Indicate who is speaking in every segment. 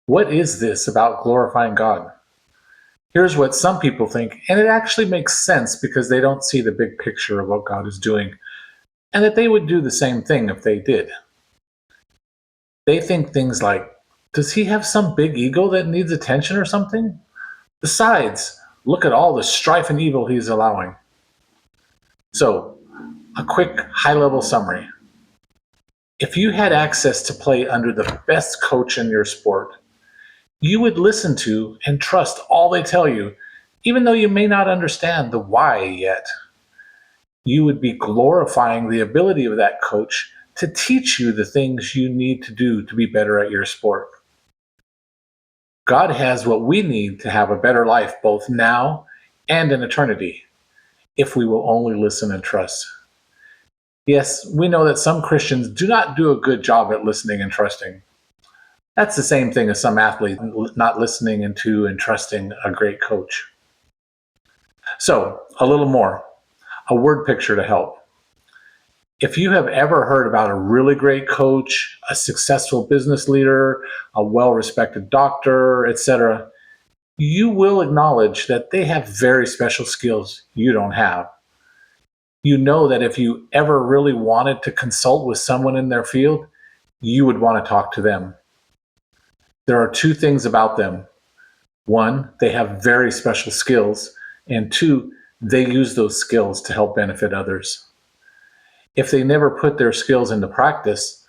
Speaker 1: What is this about glorifying God? Here's what some people think, and it actually makes sense because they don't see the big picture of what God is doing, and that they would do the same thing if they did. They think things like, does he have some big ego that needs attention or something? Besides, look at all the strife and evil he's allowing. So, a quick high level summary. If you had access to play under the best coach in your sport, you would listen to and trust all they tell you, even though you may not understand the why yet. You would be glorifying the ability of that coach to teach you the things you need to do to be better at your sport. God has what we need to have a better life both now and in eternity, if we will only listen and trust. Yes, we know that some Christians do not do a good job at listening and trusting. That's the same thing as some athletes not listening into and trusting a great coach. So, a little more, a word picture to help. If you have ever heard about a really great coach, a successful business leader, a well-respected doctor, etc., you will acknowledge that they have very special skills you don't have. You know that if you ever really wanted to consult with someone in their field, you would want to talk to them. There are two things about them. One, they have very special skills, and two, they use those skills to help benefit others. If they never put their skills into practice,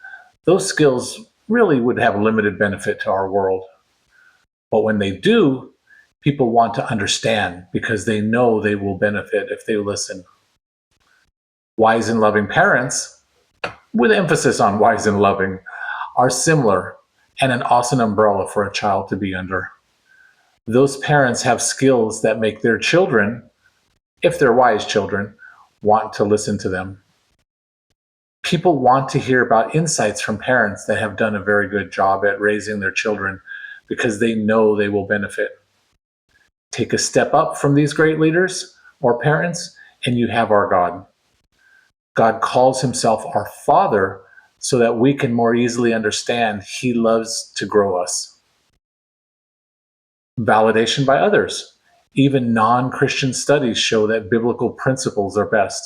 Speaker 1: those skills really would have limited benefit to our world. But when they do, people want to understand because they know they will benefit if they listen. Wise and loving parents, with emphasis on wise and loving, are similar and an awesome umbrella for a child to be under. Those parents have skills that make their children, if they're wise children, want to listen to them. People want to hear about insights from parents that have done a very good job at raising their children because they know they will benefit. Take a step up from these great leaders or parents, and you have our God. God calls himself our Father so that we can more easily understand he loves to grow us. Validation by others. Even non-Christian studies show that biblical principles are best.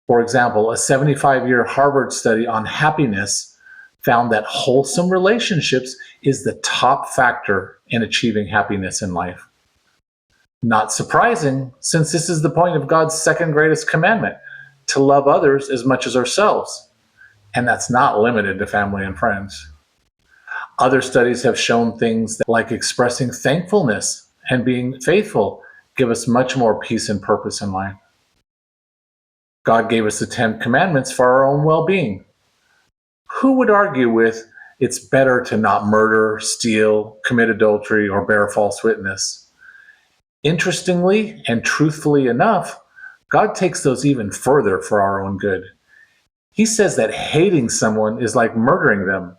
Speaker 1: For example, a 75-year Harvard study on happiness found that wholesome relationships is the top factor in achieving happiness in life. Not surprising, since this is the point of God's second greatest commandment, to love others as much as ourselves. And that's not limited to family and friends. Other studies have shown things like expressing thankfulness and being faithful give us much more peace and purpose in life. God gave us the 10 commandments for our own well-being. Who would argue with it's better to not murder, steal, commit adultery, or bear false witness? Interestingly and truthfully enough, God takes those even further for our own good. He says that hating someone is like murdering them.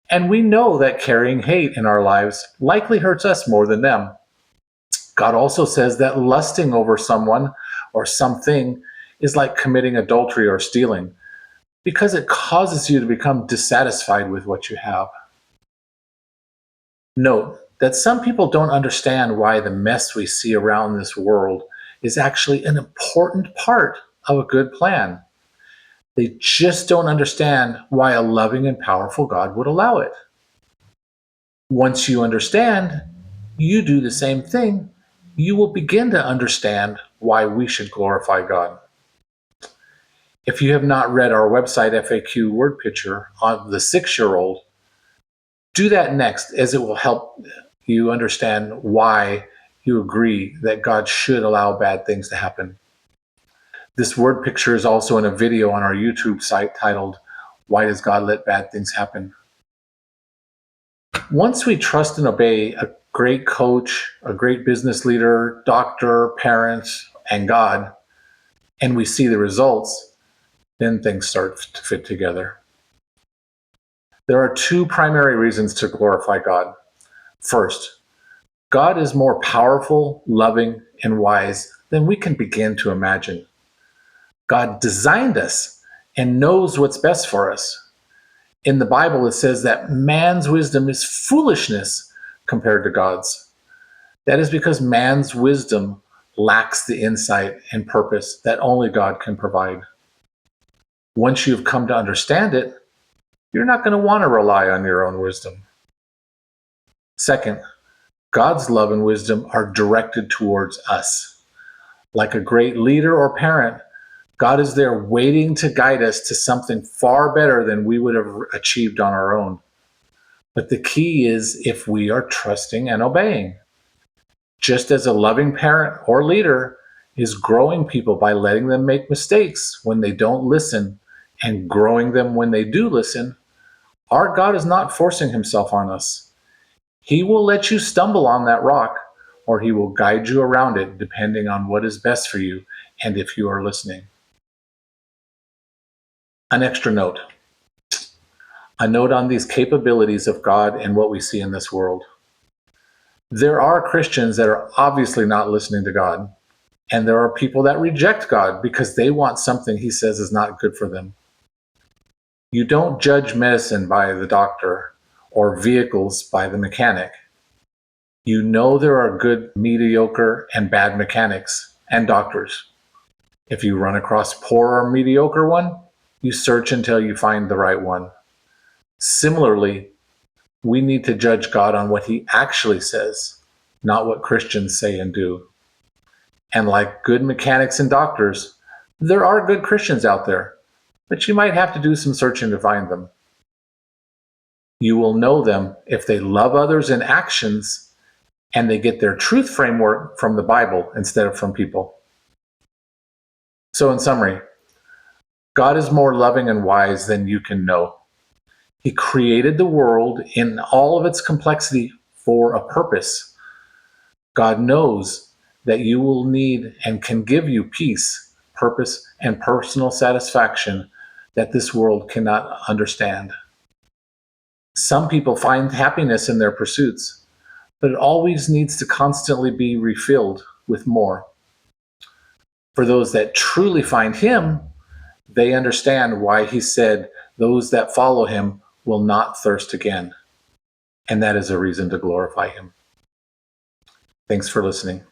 Speaker 1: And we know that carrying hate in our lives likely hurts us more than them. God also says that lusting over someone or something is like committing adultery or stealing, because it causes you to become dissatisfied with what you have. Note that some people don't understand why the mess we see around this world is actually an important part of a good plan. They just don't understand why a loving and powerful God would allow it. Once you understand, you do the same thing, you will begin to understand why we should glorify God. If you have not read our website FAQ word picture on the 6-year-old, do that next, as it will help you understand why you agree that God should allow bad things to happen. This word picture is also in a video on our YouTube site titled, Why Does God Let Bad Things Happen? Once we trust and obey a great coach, a great business leader, doctor, parents, and God, and we see the results, then things start to fit together. There are 2 primary reasons to glorify God. First, God is more powerful, loving, and wise than we can begin to imagine. God designed us and knows what's best for us. In the Bible, it says that man's wisdom is foolishness compared to God's. That is because man's wisdom lacks the insight and purpose that only God can provide. Once you've come to understand it, you're not going to want to rely on your own wisdom. Second, God's love and wisdom are directed towards us. Like a great leader or parent, God is there waiting to guide us to something far better than we would have achieved on our own. But the key is if we are trusting and obeying. Just as a loving parent or leader is growing people by letting them make mistakes when they don't listen and growing them when they do listen, our God is not forcing himself on us. He will let you stumble on that rock, or he will guide you around it depending on what is best for you and if you are listening. An extra note. A note on these capabilities of God and what we see in this world. There are Christians that are obviously not listening to God, and there are people that reject God because they want something he says is not good for them. You don't judge medicine by the doctor or vehicles by the mechanic. You know there are good, mediocre, and bad mechanics and doctors. If you run across poor or mediocre one, you search until you find the right one. Similarly, we need to judge God on what he actually says, not what Christians say and do. And like good mechanics and doctors, there are good Christians out there, but you might have to do some searching to find them. You will know them if they love others in actions and they get their truth framework from the Bible instead of from people. So in summary, God is more loving and wise than you can know. He created the world in all of its complexity for a purpose. God knows that you will need and can give you peace, purpose, and personal satisfaction that this world cannot understand. Some people find happiness in their pursuits, but it always needs to constantly be refilled with more. For those that truly find him, they understand why he said those that follow him will not thirst again. And that is a reason to glorify him. Thanks for listening.